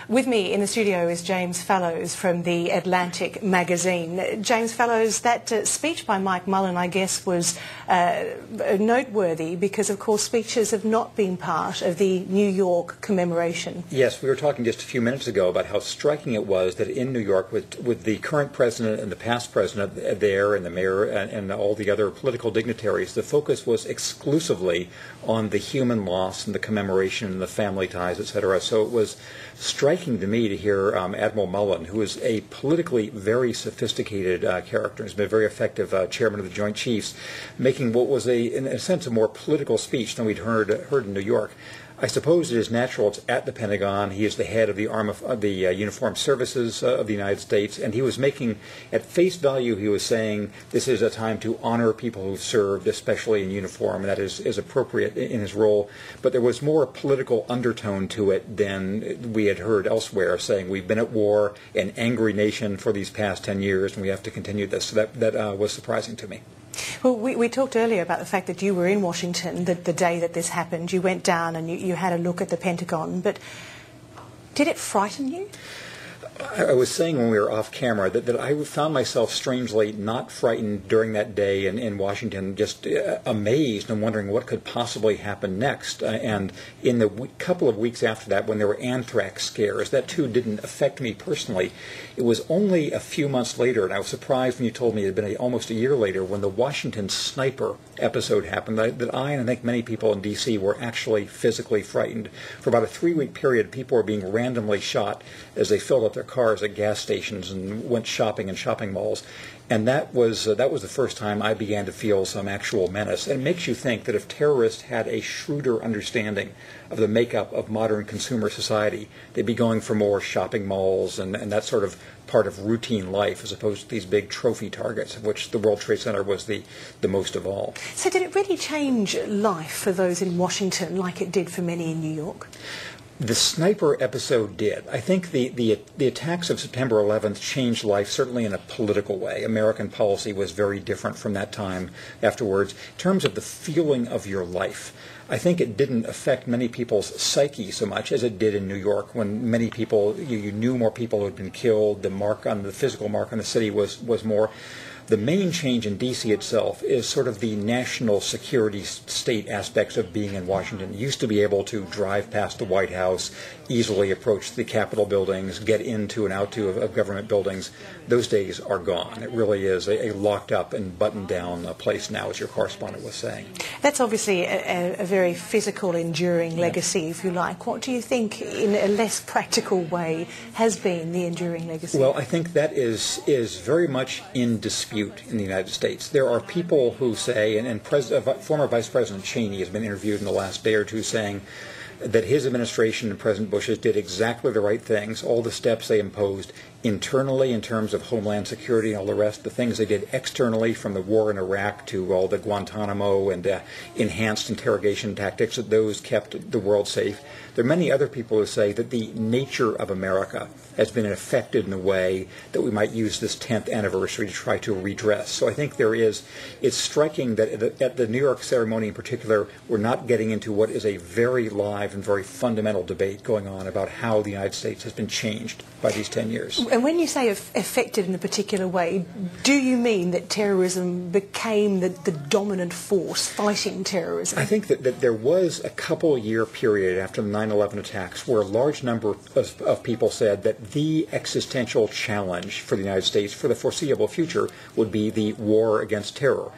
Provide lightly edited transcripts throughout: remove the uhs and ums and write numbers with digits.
With me in the studio is James Fallows from the Atlantic magazine. James Fallows, that speech by Mike Mullen, I guess, was noteworthy because, of course, speeches have not been part of the New York commemoration. Yes, we were talking just a few minutes ago about how striking it was that in New York, with the current president and the past president there and the mayor and all the other political dignitaries, the focus was exclusively on the human loss and the commemoration and the family ties, etc. So it was striking to me to hear Admiral Mullen, who is a politically very sophisticated character, has been a very effective chairman of the Joint Chiefs, making what was, in a sense, a more political speech than we'd heard in New York. I suppose it is natural. It's at the Pentagon. He is the head of the Uniformed Services of the United States, and he was making, at face value, he was saying this is a time to honor people who've served, especially in uniform, and that is appropriate in his role. But there was more political undertone to it than we had heard elsewhere, saying we've been at war, an angry nation for these past 10 years, and we have to continue this. So that was surprising to me. Well, we talked earlier about the fact that you were in Washington the day that this happened. You went down and you had a look at the Pentagon, but did it frighten you? I was saying when we were off camera that I found myself strangely not frightened during that day in Washington, just amazed and wondering what could possibly happen next. And in the couple of weeks after that, when there were anthrax scares, that too didn't affect me personally. It was only a few months later, and I was surprised when you told me it had been almost a year later, when the Washington sniper episode happened, that I and I think many people in D.C. were actually physically frightened. For about a 3-week period, people were being randomly shot as they filled up their cars at gas stations and went shopping in shopping malls. And that was the first time I began to feel some actual menace. And it makes you think that if terrorists had a shrewder understanding of the makeup of modern consumer society, they'd be going for more shopping malls and that sort of part of routine life as opposed to these big trophy targets, of which the World Trade Center was the most of all. So did it really change life for those in Washington like it did for many in New York? The sniper episode did. I think the attacks of September 11th changed life, certainly in a political way. American policy was very different from that time afterwards. In terms of the feeling of your life, I think it didn't affect many people's psyche so much as it did in New York, when many people, you knew more people who had been killed. The physical mark on the city was more. The main change in D.C. itself is sort of the national security state aspects of being in Washington. You used to be able to drive past the White House, easily approach the Capitol buildings, get into and out of government buildings. Those days are gone. It really is a locked up and buttoned down place now, as your correspondent was saying. That's obviously a very physical, enduring legacy, if you like. What do you think, in a less practical way, has been the enduring legacy? Well, I think that is very much in dispute in the United States. There are people who say, and former Vice President Cheney has been interviewed in the last day or two saying that his administration and President Bush's did exactly the right things, all the steps they imposed internally in terms of homeland security and all the rest, the things they did externally, from the war in Iraq to all the Guantanamo and enhanced interrogation tactics, that those kept the world safe. There are many other people who say that the nature of America has been affected in a way that we might use this 10th anniversary to try to redress. So I think it's striking that at the New York ceremony in particular, we're not getting into what is a very live and very fundamental debate going on about how the United States has been changed by these 10 years. And when you say affected in a particular way, do you mean that terrorism became the dominant force fighting terrorism? I think that there was a couple-year period after the 9/11 attacks where a large number of people said that the existential challenge for the United States for the foreseeable future would be the war against terror.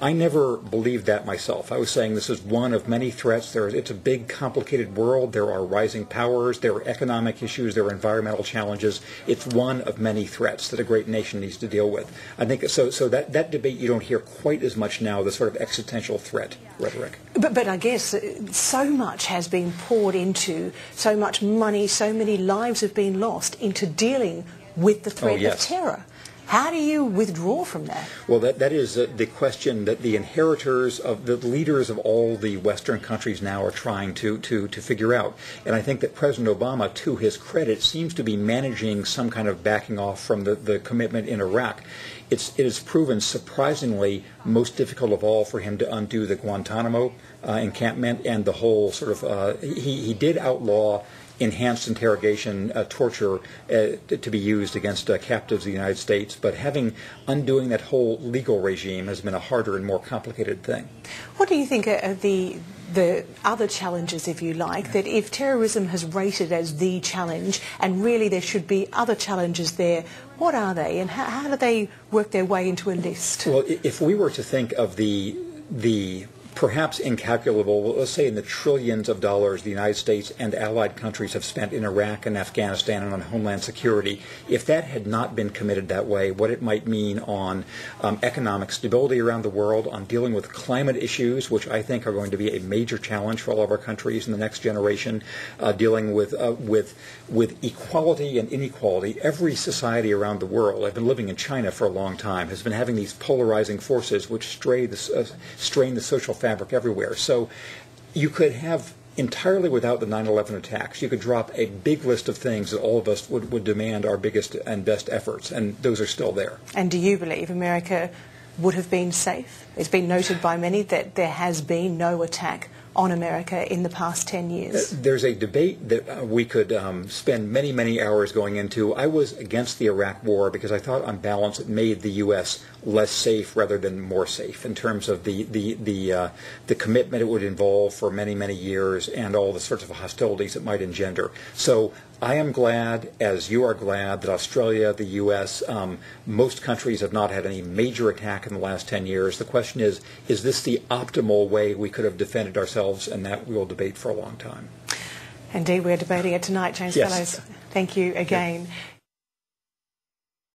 I never believed that myself. I was saying this is one of many threats. It's a big, complicated world. There are rising powers. There are economic issues. There are environmental challenges. It's one of many threats that a great nation needs to deal with. I think so that debate you don't hear quite as much now, the sort of existential threat rhetoric. But I guess so much has been poured into, so much money, so many lives have been lost into dealing with the threat of terror. How do you withdraw from that? Well, that is the question that the inheritors of the leaders of all the Western countries now are trying to figure out. And I think that President Obama, to his credit, seems to be managing some kind of backing off from the commitment in Iraq. It has proven surprisingly most difficult of all for him to undo the Guantanamo encampment and the whole sort of he did outlaw enhanced interrogation, torture to be used against captives of the United States. But undoing that whole legal regime has been a harder and more complicated thing. What do you think are the other challenges, if you like, that if terrorism has rated as the challenge and really there should be other challenges there, what are they and how do they work their way into a list? Well, if we were to think of the perhaps incalculable, let's say in the trillions of dollars the United States and allied countries have spent in Iraq and Afghanistan and on homeland security, if that had not been committed that way, what it might mean on economic stability around the world, on dealing with climate issues, which I think are going to be a major challenge for all of our countries in the next generation, dealing with equality and inequality. Every society around the world, I've been living in China for a long time, has been having these polarizing forces which strain the social fabric everywhere. So you could have, entirely without the 9/11 attacks, you could drop a big list of things that all of us would demand our biggest and best efforts, and those are still there. And do you believe America would have been safe? It's been noted by many that there has been no attack on America in the past 10 years. There's a debate that we could spend many, many hours going into. I was against the Iraq War because I thought on balance it made the U.S. less safe rather than more safe in terms of the commitment it would involve for many, many years and all the sorts of hostilities it might engender. So I am glad, as you are glad, that Australia, the U.S., most countries have not had any major attack in the last 10 years. The question is this the optimal way we could have defended ourselves? And that we will debate for a long time. Indeed, we're debating it tonight, James Yes. Fallows. Thank you again. Yeah.